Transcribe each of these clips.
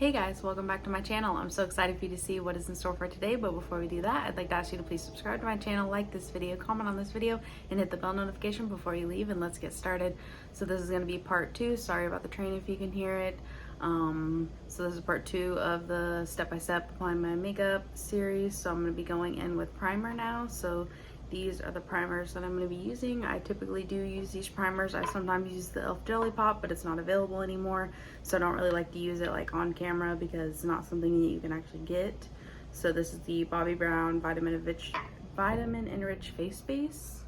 Hey guys, welcome back to my channel. I'm so excited for you to see what is in store for today, but before we do that, I'd like to ask you to please subscribe to my channel, like this video, comment on this video, and hit the bell notification before you leave, and let's get started. So this is going to be part 2. Sorry about the train if you can hear it. So this is part 2 of the step-by-step applying my makeup series. So I'm going to be going in with primer now. So these are the primers that I'm going to be using. I typically do use these primers. I sometimes use the e.l.f. Jelly Pop, but it's not available anymore. So I don't really like to use it like on camera because it's not something that you can actually get. So this is the Bobbi Brown Vitamin Enriched Face Base.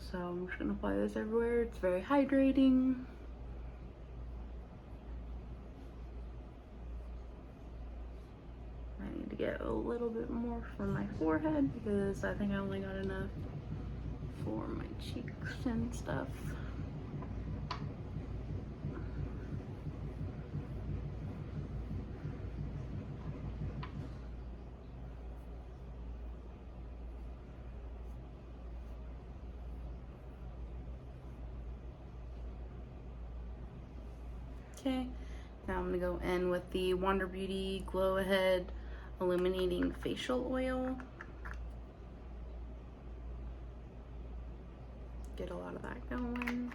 So I'm just going to apply this everywhere. It's very hydrating. I need to get a little bit more from my forehead because I think I only got enough for my cheeks and stuff. Okay, now I'm gonna go in with the Wander Beauty Glow Ahead Illuminating Facial Oil. Get a lot of that going.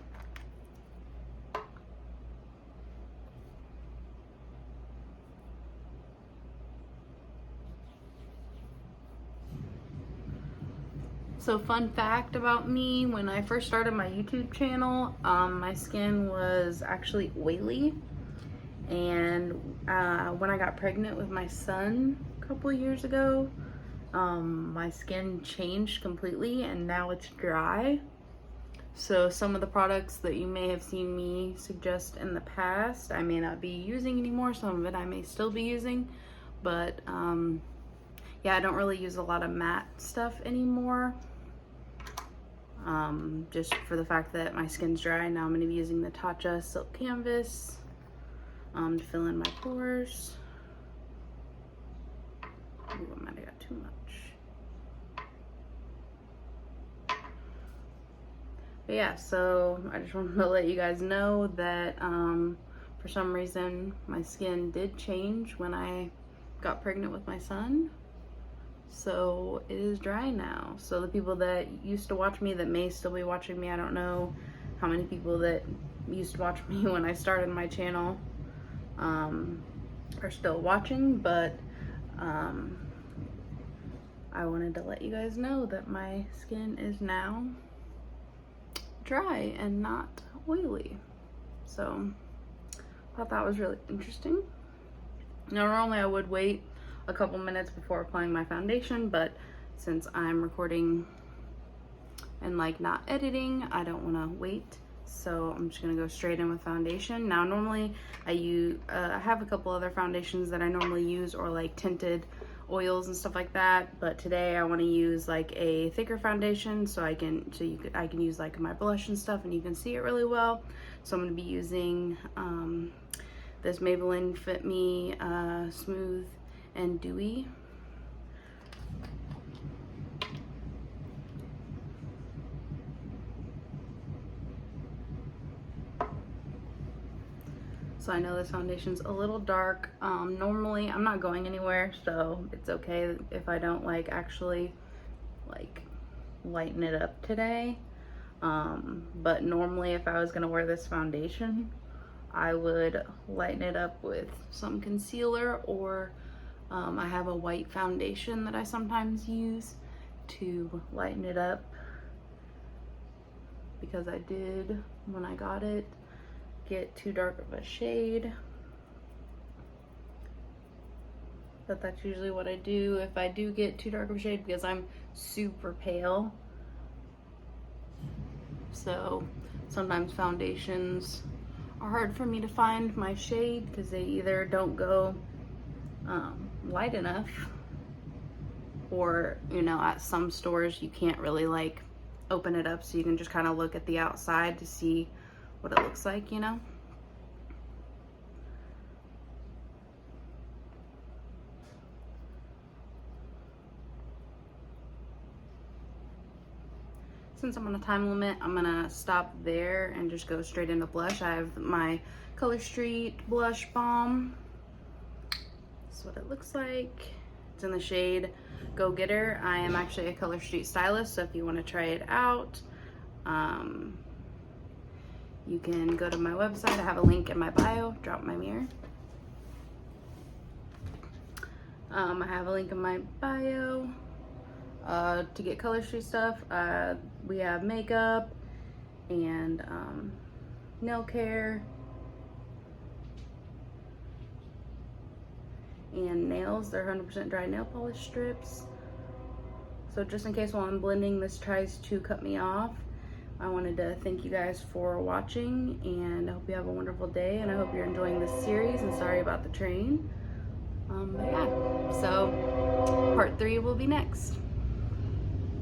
So fun fact about me, when I first started my YouTube channel, my skin was actually oily. And when I got pregnant with my son a couple years ago, my skin changed completely and now it's dry. So some of the products that you may have seen me suggest in the past, I may not be using anymore. Some of it I may still be using, but yeah, I don't really use a lot of matte stuff anymore. Just for the fact that my skin's dry. Now I'm going to be using the Tatcha Silk Canvas to fill in my pores. Ooh, I might have got too much. But yeah, so I just wanted to let you guys know that for some reason my skin did change when I got pregnant with my son. So it is dry now. So the people that used to watch me, that may still be watching me, I don't know how many people that used to watch me when I started my channel are still watching, but I wanted to let you guys know that my skin is now dry and not oily. So I thought that was really interesting. Now normally I would wait a couple minutes before applying my foundation, but since I'm recording and like not editing, I don't want to wait. So I'm just gonna go straight in with foundation. Now normally I have a couple other foundations that I normally use, or like tinted oils and stuff like that, but today I want to use like a thicker foundation so I can use like my blush and stuff and you can see it really well. So I'm going to be using this Maybelline Fit Me Smooth and Dewy. So I know this foundation's a little dark. Normally I'm not going anywhere, so it's okay if I don't like actually like lighten it up today. But normally if I was gonna wear this foundation, I would lighten it up with some concealer, or I have a white foundation that I sometimes use to lighten it up, because I did, when I got it, get too dark of a shade. But that's usually what I do if I do get too dark of a shade, because I'm super pale. So sometimes foundations are hard for me to find my shade because they either don't go light enough, or you know, at some stores you can't really like open it up so you can just kind of look at the outside to see what it looks like, you know. Since I'm on a time limit, I'm gonna stop there and just go straight into blush. I have my Color Street blush balm. This is what it looks like. It's in the shade Go Getter. I am actually a Color Street stylist, so if you want to try it out, you can go to my website. I have a link in my bio. Drop my mirror. I have a link in my bio to get Color Street stuff. We have makeup and nail care and nails. They're 100% dry nail polish strips. So just in case while I'm blending this tries to cut me off, I wanted to thank you guys for watching, and I hope you have a wonderful day, and I hope you're enjoying this series, and sorry about the train. But yeah, so part 3 will be next.